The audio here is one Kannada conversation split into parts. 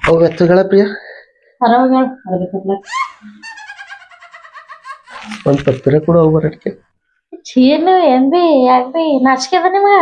ಅವು ಎತ್ತುಗಳ ಪ್ರಿಯ ಒಂದ್ ಪತ್ತಿರ ಕೂಡ ಹೋಗ್ಬರಕ್ಕೆ ಚೀಲು ಏನ್ ಬಿ ಯಾಕ ಬಿ ನಾಚಿಕೆ ಅದ ನಿಮಗ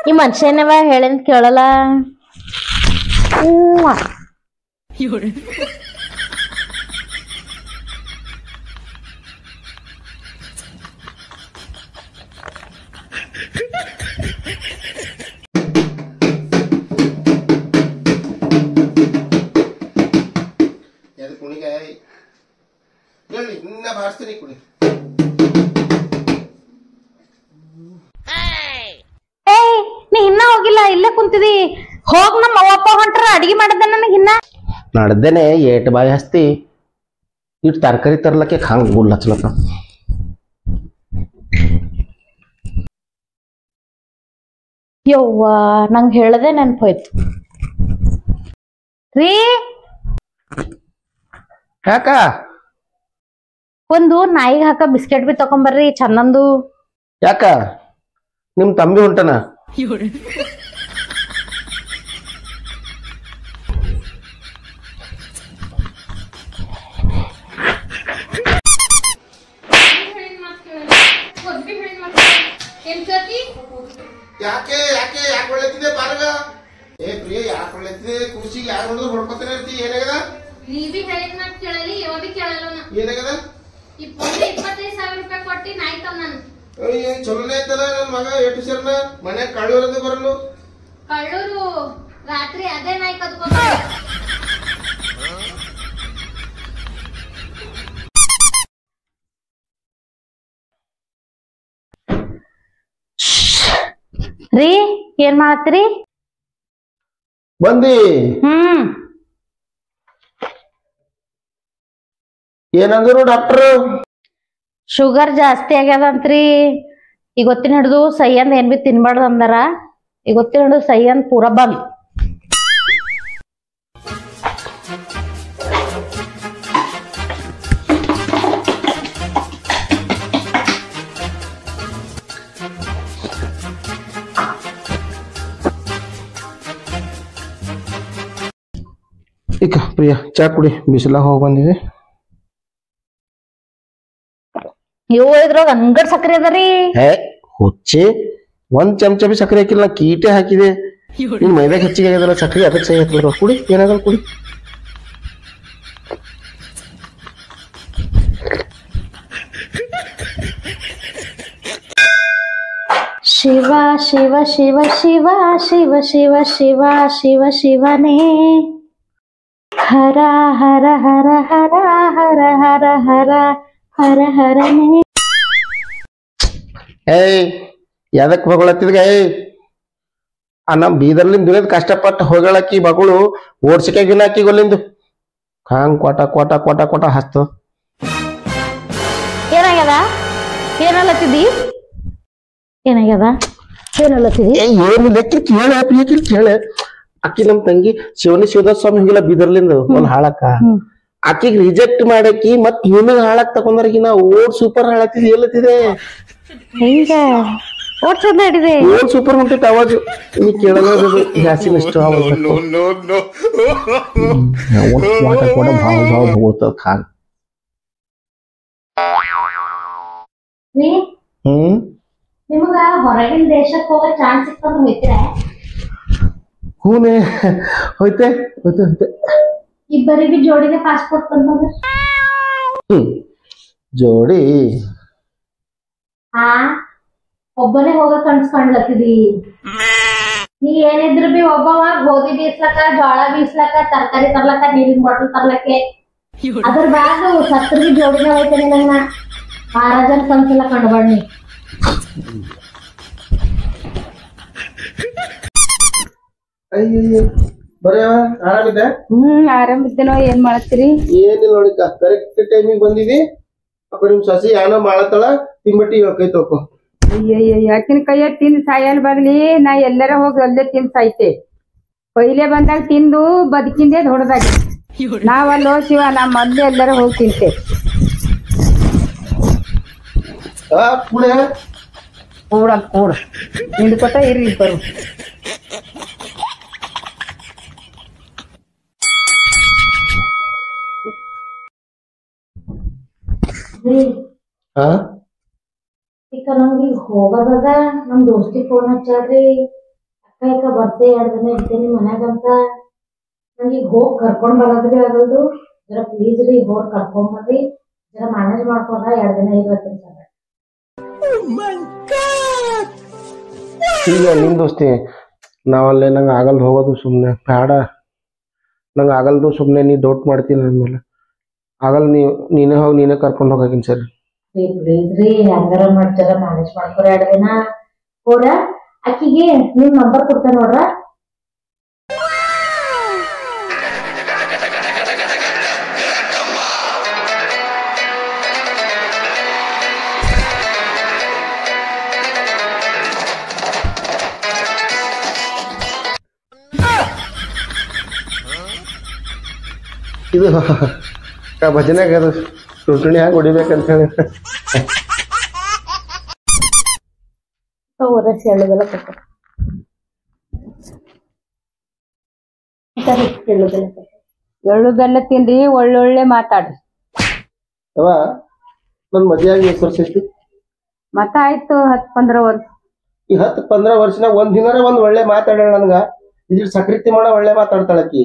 ಈ ಮನುಷ್ಯನವ ಹೇಳಿದ್ ಕೇಳಲ್ಲ ನೀ ಇನ್ನ ಹೋಗಿಲ್ಲ ಇಲ್ಲೇ ಕುಂತಿದಿ ಹೋಗ್ ನಮ್ಮ ಅವ್ವಪ್ಪ ಹೊಂಟ್ರ ಅಡಿಗೆ ಮಾಡದ ನನಗ ಇನ್ನ ನಡ್ದೇನೆ ಏಟ್ ಬಾಯಿ ಹಸ್ತಿ ಇಟ್ ತರಕಾರಿ ತರ್ಲಕ್ಕೆ ಹಂಗ ಗುಡ್ ಹಚ್ಲಕ್ಕ ಯವ್ವ ನಂಗ್ ಹೇಳದೆ ನೆನ್ಪೋಯ್ತು ರೀ ಯಾಕ ಒಂದು ನಾಯಿಗೆ ಹಾಕ ಬಿಸ್ಕೆಟ್ ಬಿ ತಕೊಂಬರ್ರಿ ಚಂದಂದು ಯಾಕ ನಿಮ್ ತಂಬಿ ಹೊಂಟನ ಯಾಕೆ ಯಾಕೆ ಯಾಕೆ ಒಳ್ಳೆತ್ತಿದೆ ಬಾರಗ ಏ ಪ್ರಿಯ ಯಾಕೆ ಒಳ್ಳೆತ್ತಿದೆ ಖುಷಿ ಯಾರು ನೋಡಿದ್ರು ಹೊಡ್ಕೊತಾನೆ ಇರ್ತಿ ಏನಾಗದ ನೀ ಬಿ ಹೇಳಿದ ಮಾತು ಕೇಳಲಿ ಇವ ಬಿ ಕೇಳಲ್ಲ ಏನಾಗದ 25,000 ರೂಪಾಯಿ ಕೊಟ್ಟಿ ನಾಯಿ ತಂದ ನಾನು ಅಯ್ಯ ಚಲೋನೇ ಐತಲ್ಲ ನನ್ ಮಗ ಎಷ್ಟು ಸೇರ್ನ ಮನೆ ಕಳ್ಳೂರದ್ದು ಬರಲು ಕಳ್ಳೂರು ರಾತ್ರಿ ಅದೇ ನಾಯಿ ಕದ್ಕೋತಾರೆ ರೀ ಏನ್ ಮಾಡತ್ತೀರಿ ಬಂದಿ ಏನಂದ್ರು ಡಾಕ್ಟರ್ ಶುಗರ್ ಜಾಸ್ತಿ ಆಗ್ಯದಂತ್ರಿ ಈಗ ಗೊತ್ತಿನ ಹಿಡ್ದು ಸೈಯಂದ್ ಏನ್ ಬಿ ತಿನ್ಬಾರ್ದು ಅಂದಾರ ಈಗ ಗೊತ್ತಿನ ಹಿಡ್ದು ಸೈಯಂದ್ ಪೂರಾ ಬಂದ್ ಈಗ ಪ್ರಿಯ ಚಾ ಕುಡಿ ಬಿಸಿಲ ಹೋಗಿ ಬಂದಿದೆ ಇವು ಇದ್ರಾಗ ಅಂಗಡ್ ಸಕ್ರಿ ಅದರಿ ಹೇ ಹುಚ್ಚಿ ಒಂದ್ ಚಮಚ ಬಿ ಸಕ್ಕರೆ ಹಾಕಿಲ್ಲ ನಾ ಕೀಟೆ ಹಾಕಿದೆ ನಿನ್ ಮೈದಾಗ ಹೆಚ್ಚಿಗೆ ಆಗ್ಯದಲ್ಲ ಸಕ್ಕರೆ ಅದಕ್ಕೆ ಸಹಿ ಹಾಕಿಲ್ಲ ಕುಡಿ ಏನಾಗಲ್ಲ ಕುಡಿ ಶಿವ ಶಿವ ಶಿವ ಶಿವ ಶಿವ ಶಿವ ಶಿವ ಶಿವ ಶಿವನೇ ಹರ ಹರ ಹರ ಹರ ಹರ ಹರ ಹರ ಹರ ಹರನೇ ಏಯ್ ಯಾದಕ್ ಬಗಳತ್ತಿದ್ಗ ಏಯ್ ಆ ನಮ್ ಬೀದರ್ಲಿಂದ ದುನಿಯದ್ ಕಷ್ಟಪಟ್ಟು ಹೋಗಳಕ್ಕಿ ಬಗಳು ಓಡ್ಸಿಕೆ ಗಿನಾಕಿ ಗೊಲ್ಲಿಂದು ಹಾಂಗ್ ಕೊಟ ಕೊಟ ಕೊಟ ಕೊಟ ಹಸ್ತ ಏನಾಗ್ಯದ ಏನಲ್ಲತ್ತಿದಿ ಏನಾಗ್ಯದ ಏನಲ್ಲತ್ತಿದಿ ಏನು ಲೆಕ್ಕಿ ಕೇಳ ಪ್ರಿಯಕಿ ಕೇಳ ಅಕ್ಕಿ ನಮ್ ತಂಗಿ ಶಿವದಾಸ್ ಸ್ವಾಮಿ ಹೋಗಿಲ್ಲ ಬೀದರ್ಲಿಂದ ಒಂದ್ ಹಾಳಕ್ಕ ಆಕಿಗ್ ರಿಜೆಕ್ಟ್ ಮಾಡಕಿ ಮತ್ ನಿಮಗ್ ಹಾಳಾಕ್ ತಕೊಂಡಾರಕಿ ನಾ ಓಡ್ ಸೂಪರ್ ಹಾಳಾತಿದ್ ಎಲ್ಲತ್ತಿದೆ ಹಿಂಗ ಓಟ್ ಚಂದ ಹಿಡಿದೆ ಓಡ್ ಸೂಪರ್ ಹೊಂಟೈತೆ ಅವಾಜ್ ನೀ ಕೇಳಲ್ಲ ಜಾಸ್ತಿ ಇಷ್ಟ ಕೂಡ ಭಾವ ಭಾವ ಹೋಗ್ತದ ಖಾನ್ ನಿಮಗ ಹೊರಗಿನ ದೇಶಕ್ಕೆ ಹೋಗೋ ಚಾನ್ಸ್ ಸಿಕ್ತಂದ್ರೆ ಹೋಯ್ತೀರ ಹೂನೆ ಹೋಯ್ತೆ ಹೋಯ್ತೆ ಹೋಯ್ತೆ ಇಬ್ಬರಿಗೆ ಜೋಡಿಗೆ ಪಾಸ್ಪೋರ್ಟ್ ತಂದ್ರೆ ಜೋಡಿ ಹಾ ಒಬ್ಬನೇ ಹೋಗ ಕಣ್ಸ್ಕೊಂಡ್ಲತ್ತಿದಿ ನೀ ಏನಿದ್ರು ಬಿ ಒಬ್ಬವ ಗೋಧಿ ಬೀಸ್ಲಕ್ಕ ಜೋಳ ಬೀಸ್ಲಕ್ಕ ತರಕಾರಿ ತರ್ಲಕ್ಕ ನೀರಿನ ಬಾಟಲ್ ತರ್ಲಕ್ಕೆ ಅದ್ರ ಬ್ಯಾಗ ಸತ್ತರ್ಗಿ ಜೋಡಿನ ಹೋಯ್ತೇನೆ ನನ್ನ ಮಹಾರಾಜನ್ ಕನ್ಸಲ್ಲ ಕಂಡ್ಬಣ್ಣಿ ಅಯ್ಯಯ್ಯ ಬರೀ ಆರಾಮಿದ್ದೆ ಆರಾಮಿದ್ದೇನೋ ಏನ್ ಮಾಡತ್ತೀರಿ ಏನಿಲ್ಲ ನೋಡಿಕ ಕರೆಕ್ಟ್ ಟೈಮಿಗೆ ಬಂದಿದಿ ಅಪ್ಪ ನಿಮ್ ಸಸಿ ಏನೋ ಮಾಡತ್ತಳ ತಿಂಬಟ್ಟಿ ಕೈ ತಕೋ ಅಯ್ಯಯ್ಯ ಆಕಿನ ಕೈಯ ತಿಂದು ಸಾಯಲ್ ಬದ್ಲಿ ನಾ ಎಲ್ಲರ ಹೋಗಿ ಅಲ್ಲೇ ತಿಂದು ಸಾಯ್ತೆ ಪೈಲೆ ಬಂದಾಗ ತಿಂದು ಬದುಕಿಂದೆ ಹೊಡೆದಾಗಿ ನಾವಲ್ಲೋ ಶಿವ ನಮ್ಮ ಮೊದ್ಲು ಎಲ್ಲರ ಹೋಗಿ ತಿಂತೆ ಕೂಡಂತ ಕೂಡ ಹಿಂಡ್ಕೊತ ಇರ್ರಿ ಇಬ್ಬರು. ಹಾ ಈಗ ನಮ್ಗೆ ಈಗ ಹೋಗೋದದ ನಮ್ ದೋಸ್ತಿ ಫೋನ್ ಹಚ್ಚಾಡ್ರಿ ಅಕ್ಕ ಈಗ ಬರ್ತೆ 2 ದಿನ ಇರ್ತೇನಿ ಮನ್ಯಾಗಂತ ನಂಗೆ ಈಗ ಹೋಗಿ ಕರ್ಕೊಂಡ್ ಬರೋದ್ ಬಿ ಆಗಲ್ದು ಜರ ಪ್ಲೀಸ್ ರೀ ಹೋಗಿ ಕರ್ಕೊಂಡ್ ಬರ್ರಿ ಜರ ಮ್ಯಾನೇಜ್ ಮಾಡ್ಕೊಂಡ್ರ 2 ದಿನ ಇರ್ತೀನಿ ಸರ್. ಈಗ ನಿಮ್ ದೋಸ್ತಿ ನಾವಲ್ಲೇ ನಂಗೆ ಆಗಲ್ದು ಹೋಗೋದು ಸುಮ್ಮನೆ ಬೇಡ, ನಂಗೆ ಆಗಲ್ದು ಸುಮ್ಮನೆ ನೀ ಡೌಟ್ ಮಾಡ್ತೀನಿ ಅಂದ್ಮೇಲೆ ಆಗಲ್ಲ. ನೀನೇ ಹೋಗಿ ನೀನೇ ಕರ್ಕೊಂಡು ಹೋಗಾಕಿನ್ ಸರ್. ಪ್ಲೀಸ್ ರೀ ಹೆಂಗಾರ ಮಾಡಿ ಜರ ಮ್ಯಾನೇಜ್ ಮಾಡ್ಕೊರ 2 ದಿನ ಹೋರ. ಆಕಿಗೆ ನಿಮ್ ನಂಬರ್ ಕೊಡ್ತೇನೆ ನೋಡ್ರ. ಇದು ಭಜನೆಗೆ ಅದು ಟುಟುಣಿ ಹಾಕಿ ಹೊಡಿಬೇಕಂತ ಹೇಳಿ ಎಳ್ಳುದೆಲ್ಲ ಕೊಟ್ಟ ಎಳ್ಳು ಬೆಲ್ಲ ತಿನ್ರಿ, ಒಳ್ಳೊಳ್ಳೆ ಮಾತಾಡ್ರಿ. ಅವ ನನ್ ಮದ್ವೆ ಆಗಿ ಎಷ್ಟು ವರ್ಷ ಐತಿ? ಮತ್ತ ಆಯ್ತು 10-15 ವರ್ಷ. ಈ 10-15 ವರ್ಷನಾಗ ಒಂದ್ ದಿನಾರ ಒಂದ್ ಒಳ್ಳೆ ಮಾತಾಡೋಣ ನನ್ಗ. ಇದ್ರ ಸಕೃತಿ ಮಾಡ ಒಳ್ಳೆ ಮಾತಾಡ್ತಾಳಕಿ.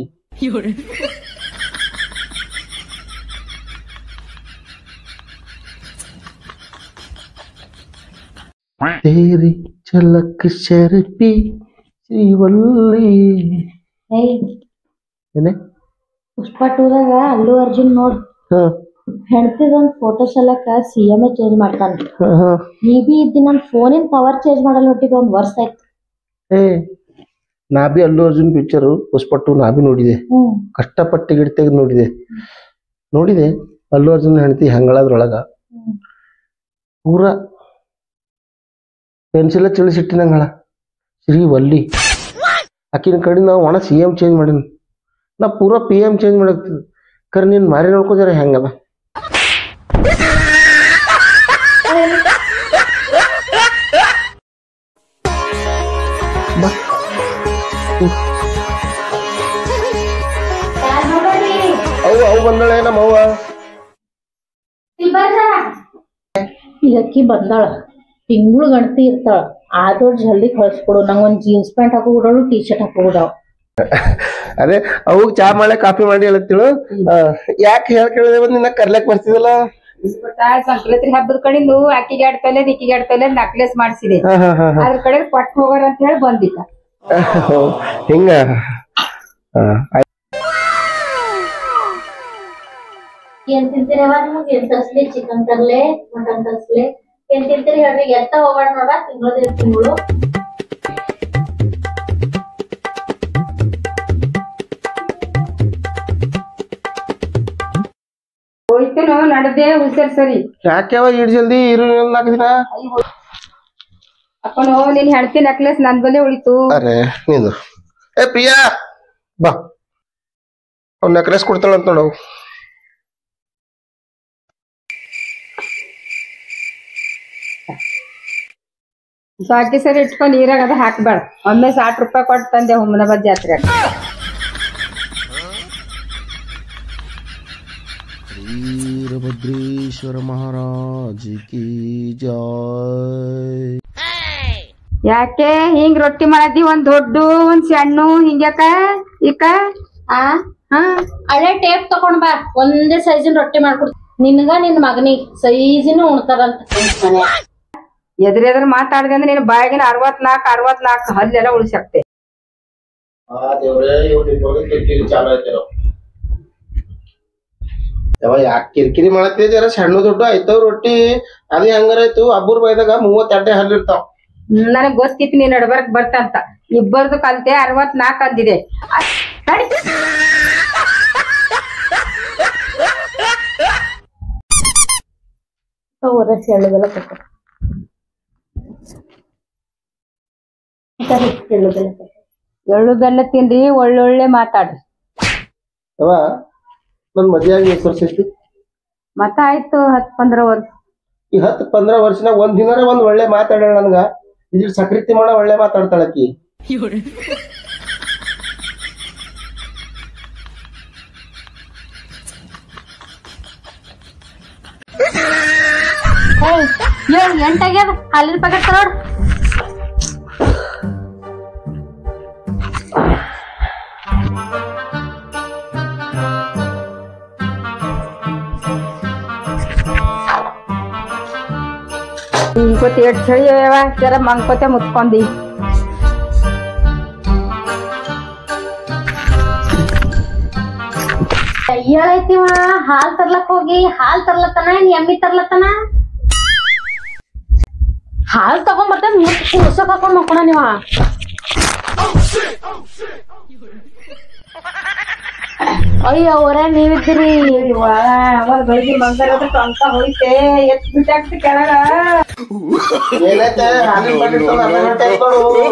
तेरी झलक शर्पी ಶ್ರೀವಲ್ಲಿ ಏನೇ ಪುಷ್ಪ 2ದಾಗ ಅಲ್ಲು ಅರ್ಜುನ್ ನೋಡ್ ಹೆಣ್ತಿದೊಂದ್ ಫೋಟೋ ಸಲಕ CM ಚೇಂಜ್ ಮಾಡ್ತಾನ. ನೀ ಬಿ ಇದ್ದಿ ನನ್ ಫೋನಿನ ಕವರ್ ಚೇಂಜ್ ಮಾಡಲ್ಲ ಒಟ್ಟಿಗೆ 1 ವರ್ಷ ಆಯ್ತು. ನಾ ಬಿ ಅಲ್ಲು ಅರ್ಜುನ್ ಪಿಕ್ಚರ್ ಪುಷ್ಪ 2 ನಾ ಬಿ ನೋಡಿದೆ. ಕಷ್ಟಪಟ್ಟು ಗಿಡ ತೆಗೆದು ನೋಡಿದೆ. ಅಲ್ಲು ಅರ್ಜುನ್ ಹೆಣ್ತಿ ಹಂಗಳದ್ರೊಳಗ ಪೂರಾ ಪೆನ್ಸಿಲ್ ತಿಳಿಸಿಟ್ಟಿನಂಗಳ ಶ್ರೀವಲ್ಲಿ. ಆಕಿನ ಕಡೆ ನಾವು ಒಣ CM ಚೇಂಜ್ ಮಾಡೀನಿ, ನಾ ಪೂರಾ PM ಚೇಂಜ್ ಮಾಡಾಕ್ತಿದ್ದೆ. ಕರೆ ನೀನ್ ಮಾರಿ ನೋಡ್ಕೋದಾರ ಹೆಂಗದ? ಅವು ಬಂದಳೆ ನಮ್ಮವ್ವ. ಈಗ ಅಕ್ಕಿ ಬಂದಾಳ, ತಿಂಗಳು ಗಂಟೆ ಇರ್ತಾಳ. ಆದೋ ಜಲ್ದಿ ಕಳ್ಸ್ಕೊಡು. ನಂಗೊಂದ್ ಜೀನ್ಸ್ ಪ್ಯಾಂಟ್ ಹಾಕೋಬಿಡೋಳು, ಟೀ ಶರ್ಟ್ ಹಾಕೋಬಿಡಾವ್. ಅದೇ ಅವಾಗ ಚಾ ಮಾಡಿ ಕಾಫಿ ಮಾಡಿ ಹೇಳತ್ತಿಳು. ಯಾಕೆ ಹೇಳ್ಕೇಳಿದೆ ನಿನ್ನ ಕರ್ಲಕ್ ಬರ್ತಿದಲ್ಲ? ಸಂಕ್ರಾಂತಿ ಹಬ್ಬದ ಕಡೆಂದು ಆಕಿಗೆ 2 ತೊಲೆ ಈಕಿಗೆ 2 ತೊಲೆ ನಕ್ಲೆಸ್ ಮಾಡ್ಸಿದೆ. ಅದ್ರ ಕಡೆ ಕೊಟ್ಟು ಹೋಗೋರ ಅಂತ ಹೇಳಿ ಬಂದಿದ್ದ. ಹಿಂಗ ಏನ್ ತಿಂತೀರವ? ನಿಮಗ್ ಏನ್ ತರ್ಸ್ಲಿ? Chicken ತರ್ಲೆ, mutton ತರ್ಸ್ಲೆ? ಏನ್ ತಿಂತೀರಿ ಹೇಳ್ರಿ? ಎತ್ತ ಹೋಗ್ಬಾರ್ದ ನೋಡ, ತಿಂಗಳು ಹೋಯ್ತೇನೋ ನಡ್ದೆ ಹುಷಾರ್ ಸರಿ. ಯಾಕ್ಯಾವ ಇಡ್ ಜಲ್ದಿ ಇರು 4 ದಿನ? ಅಪ್ಪನೋ ನೀನ್ ಹೆಣ್ತಿ ನೆಕ್ಲೆಸ್ ನನ್ ಬಲೆ ಉಳಿತು. ಅರೆ ನೀನು ಪ್ರಿಯಾ ಬಾ, ಅವ್ನ ನೆಕ್ಲೆಸ್ ಕೊಡ್ತಾಳಂತ ನೋಡು. ಬಾಕಿ ಸರಿ ಇಟ್ಕೊಂಡ್ ನೀರಾಗ ಅದ ಹಾಕ್ಬೇಡ. ಒಮ್ಮೆ 60 ರೂಪಾಯಿ ಕೊಟ್ಟು ತಂದೆ ಹುಮ್ಮನಾಬಾದ್ ಜಾತ್ರೆ. ವೀರಭದ್ರೇಶ್ವರ ಮಹಾರಾಜ್ ಕಿ ಜೈ. ಯಾಕೆ ಹಿಂಗ್ ರೊಟ್ಟಿ ಮಾಡದಿ? ಒಂದ್ ದೊಡ್ಡ ಒಂದ್ ಸಣ್ಣ ಹಿಂಗ್ಯಾಕ ಈಕ? ಹಳೆ ಟೇಪ್ ತಕೊಂಡ್ ಬಾ, ಒಂದೇ ಸೈಜಿನ ರೊಟ್ಟಿ ಮಾಡ್ಕೊಡ್ತೀನಿ ನಿನ್ಗ ನಿನ್ ಮಗನಿಗೆ. ಸೈಜಿನ ಉಣ್ತಾರಂತ ಮನೆ. ಎದ್ರ ಮಾತಾಡ್ದೆ ಅಂದ್ರೆ ನೀನು ಬಾಯಾಗಿನ 64 ಹಲ್ಲೆಲ್ಲ ಉಳಿಸಾಕ್ತೆ. ಯಾಕೆ ಕಿರಿಕಿರಿ ಮಾಡತ್ತಿ? ಜರ ಸಣ್ಣ ದೊಡ್ಡ ಆಯ್ತಾವ್ ರೊಟ್ಟಿ. ಅದ್ ಹೆಂಗಾರಾಯ್ತು? ಅಬ್ಬೂರ್ ಬಾಯ್ದಾಗ 32 ಹಲ್ಲಿರ್ತಾವ. ನನಗ್ ಗೊತ್ತಿತ್ತು ನೀನ್ ನಡ್ಬರ್ಕ್ ಬರ್ತಂತ. ಇಬ್ಬರದು ಕಲ್ತೆ 64 ಅಂದಿದೆ. ಎಳ್ಳುದೆಲ್ಲ ಕೊಟ್ಟ ಎಳ್ಳು ಬೆಲ್ಲ ತಿನ್ರಿ, ಒಳ್ಳೊಳ್ಳೆ ಮಾತಾಡ್ರಿ. ನನ್ ಮದ್ವೆ ಆಗಿ ಎಷ್ಟು ವರ್ಷ ಐತಿ? ಮತ್ತ ಆಯ್ತು 10-15 ವರ್ಷ. ಈ 10-15 ವರ್ಷನಾಗ ಒಂದ್ ದಿನಾರ ಒಂದ್ ಒಳ್ಳೆ ಮಾತಾಡ ನನ್ಗ ಇದ್ರ ಸಕೃತಿ ಮಾಡ ಒಳ್ಳೆ ಮಾತಾಡ್ತಾಳಕಿ. ಏಳ್ ಎಂಟಾಗ್ಯದ ಹಾಲಿನ ಪ್ಯಾಕೆಟ್ ನೋಡ್. ಹಿಂಗೋತಿ ಎಷ್ಟ್ ಚಳಿ ಅವ್ಯವ ಜರ ಮಂಕೋತೆ ಮುತ್ಕೊಂಡಿ. ಏಳೈತಿವ ಹಾಲ್ ತರ್ಲಕ್ ಹೋಗಿ ಹಾಲ್ ತರ್ಲತ್ತನ ಏನ್ ಎಮ್ಮಿ ತರ್ಲತ್ತನ? ಹಾಲ್ ತಗೊಂಬರ್ತೇನೆ ಮುಟ್ ಕುಡ್ಸಕ್ ಹಾಕೊಂಡ್ ಮಕ್ಕೋಣ ನೀವ. ಅಯ್ಯೋ ಅವರ ನೀವಿದ್ರಿ ಅವರ್ ಬೆಳಿಗ್ಗೆ ಮಂಗಲದ ಟೊಂಕ ಹೋಯ್ತೆ ಎತ್ ಬಿಟ್ಟಾಕ್ತಿ ಕೆಳಗ. ಏನೈತೆ ಹಾಲಿನ ಪ್ಯಾಕೆಟ್ ತಂದು ಅರ್ಧ ಗಂಟೆ ಆಯ್ತು ನೋಡು.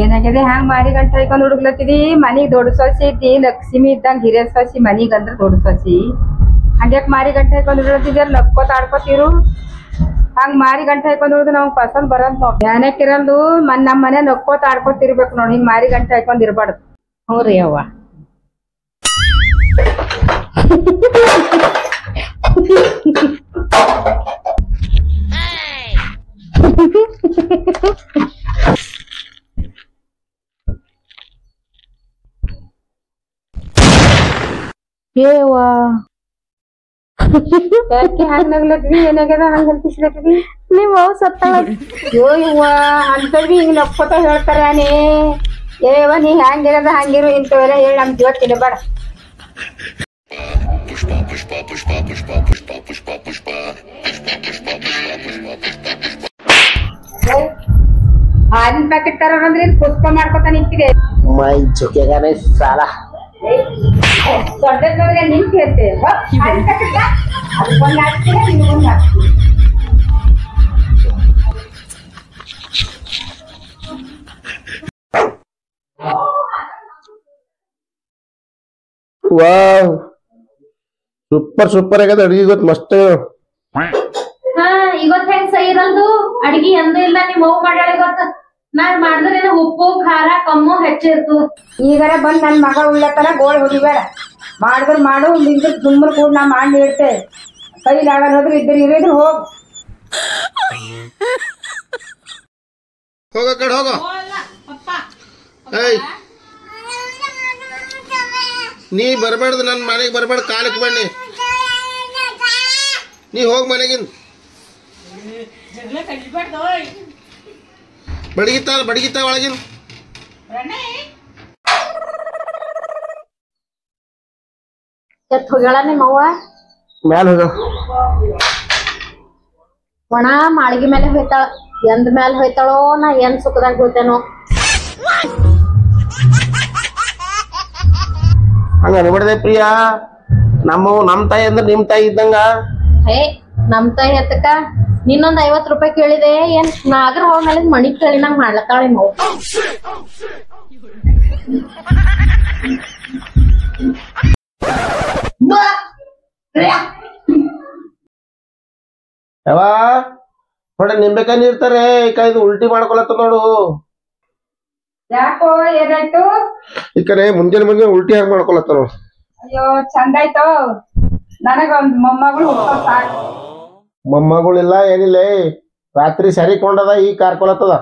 ಏನಾಗಿದೆ ಹಂಗ ಮಾರಿ ಗಂಟೆ ಹಾಕೊಂಡ್ ಹುಡುಗ್ಲತ್ತಿದಿ. ಮನಿಗ್ ದೊಡ್ಡ ಸೊಸಿ ಐತಿ ಲಕ್ಷ್ಮಿ ಇದ್ದಂಗ ಹಿರಿಯ ಸೊಸಿ ಮನಿಗ್ ಅಂದ್ರ ದೊಡ್ಡ ಸೊಸಿ. ಹಂಗ್ಯಾಕ್ ಮಾರಿ ಗಂಟೆ ಹಾಕೊಂಡ್ ಹುಡುಗ್ಲತ್ತಿದ್ಯಾರ ನಕ್ಕೋತ ಆಡ್ಕೋತಿರು. ಹಂಗ್ ಮಾರಿ ಗಂಟೆ ಹಾಕೊಂಡ್ ಹುಡುಗ ನಮ್ಗ್ ಪಸಂದ್ ಬರಲ್ ನೋಡ್. ಯಾನಕ್ ಇರಲ್ದು ನಮ್ ಮನೆ ನಕ್ಕೋತ ಆಡ್ಕೋತಿರ್ಬೇಕು ನೋಡ್. ಹಿಂಗ್ ಮಾರಿ ಗಂಟೆ ಹಾಕೊಂಡ್ ಇರ್ಬಾರ್ದು. ಹ್ಞೂ ರೀ ಅವ್ವ. ಏವಾ ಯಾಕೆ ಹಂಗ್ ನಗ್ಲತ್ವಿ? ಏನಾಗ್ಯದ ಹಂಗ್ ಅನ್ಪಿಸ್ಲತ್ವಿ? ನೀವ್ ಅವ್ ಸತ್ತಾಳ. ಅಯ್ಯೋ ಇವ್ವ ಅಂತವ್ರಿ ಹಿಂಗ್ ನಕ್ಕೋತ ಹೇಳ್ತಾರಾನೇ. ಏವ ನೀ ಹ್ಯಾಂಗಿರದ ಹಂಗಿರು ಇಂಥವೆಲ್ಲ ಹೇಳಿ ನಮ್ ಜೀವ ತಿನ್ನಬೇಡ. ಹಾಲಿನ ಪ್ಯಾಕೆಟ್ ತರೋರಂದ್ರೆ ಪುಷ್ಪ ಮಾಡ್ಕೊತ ನಿಂತಿದೆ. ಮೈ ಚುಕ್ಕೆಗಾನೆ ಸಾಲ ದೊಡ್ಡದ್ರೆ ನಿಂತು ಹೇಳ್ತೆ ಹಾಲಿನ ಪ್ಯಾಕೆಟ್ ಅದಕ್ಕೊಂದು ಹಾಕ್ತೀರ ನಿಮ್ಗೊಂದು ಹಾಕ್ತೀವಿ. ವಾವ್ ಸೂಪರ್ ಆಗ್ಯದ ಅಡ್ಗಿ ಗೊತ್ತ ಮಸ್ತ್. ಹಾ ಇವತ್ ಹೆಂಗ್ ಸೈ ಇರಲ್ದು ಅಡ್ಗಿ ಎಂದೂ ಇಲ್ಲ. ನಿಮ್ ಅವ್ವ ಮಾಡ್ಯಾಳ ಇವತ್ತ. ನಾನ್ ಮಾಡಿದ್ರೆ ಉಪ್ಪು ಖಾರ ಕಮ್ಮು ಹೆಚ್ಚಿರ್ತು. ಈಗಾರ ಬಂದ್ ನನ್ ಮಗ ಉಳ್ಳತನ ಗೋಳ್ ಹೊಡಿಬೇಡ. ಮಾಡಿದ್ರು ಮಾಡು ನಿಂದ್ರ ಸುಮ್ಮನೆ ಕೂಡ ನಾ ಮಾಡಿ ನೀಡ್ತೆ. ಕೈಲಾಗಲ್ ಹೋದ್ರೆ ಇದ್ರ ಇರಿದ್ರು ಹೋಗ್. ಹೋಗ ಕಡೆ ಹೋಗೋ. ಏಯ್ ನೀ ಬರ್ಬೇಡ್ದು ನನ್ನ ಮನೆಗೆ ಬರ್ಬೇಡ. ಕಾಲಕ್ಕೆ ಬನ್ನಿ ನೀ ಹೋಗ್ ಮನೆಗಿಂದ. ಬಡಗಿತ್ತ ಒಳಗಿನ ಎತ್ ಹೋಗ್ಯಾಳ ನಿಮ್ ಅವ್ವ. ಮ್ಯಾಲ ಹೋಗ. ಒಣ ಮಾಳಿಗೆ ಮೇಲೆ ಹೋಯ್ತಾಳ. ಎಂದ್ ಮ್ಯಾಲ ಹೋಯ್ತಾಳೋ ನಾ ಏನ್ ಸುಖದಾಗ ಹೋಗ್ತೇನೋ. ಹಂಗ ಅನ್ಬಿಡದೆ ಪ್ರಿಯಾ. ನಮ್ ತಾಯಿ ಅಂದ್ರೆ ನಿಮ್ ತಾಯಿ ಇದ್ದಂಗ. ಹೇ ನಮ್ ತಾಯಿ ಎತ್ತಕ ನಿನ್ನೊಂದ್ 50 ರೂಪಾಯಿ ಕೇಳಿದೆ. ಏನ್ ನಾಗರ ಹೋಗ್ಮೇಲೆ ಮಣಿ ಕೇಳಿ ನಂಗ್ ಮಾಡ್ಲತ್ತಾಳ ನಿಮ್ ಅವ್ವ. ಯಾವ ಹೊಡೆ ನಿಂಬೆಕಾಯಿ ನೀರ್ತಾರೆ ಇದು ಉಲ್ಟಿ ಮಾಡ್ಕೊಳತ್ತ ನೋಡು. ಯಾಕೋ ಏನಾಯ್ತು? ಈ ಕಡೆ ಮುಂಜಾನೆ ಉಲ್ಟಿ ಹಂಗ ಮಾಡ್ಕೊಳತ್ತ ನೋಡು. ಅಯ್ಯೋ ಚಂದ ಆಯ್ತು. ನನಗೊಂದ್ ಮೊಮ್ಮಗಳು ಸಾಕು. ಮೊಮ್ಮಗಳಿಲ್ಲ ಏನಿಲ್ಲ. ರಾತ್ರಿ ಸರಿ ಕೊಂಡದ ಈ ಕಾರ್ಕೊಳತ್ತದ.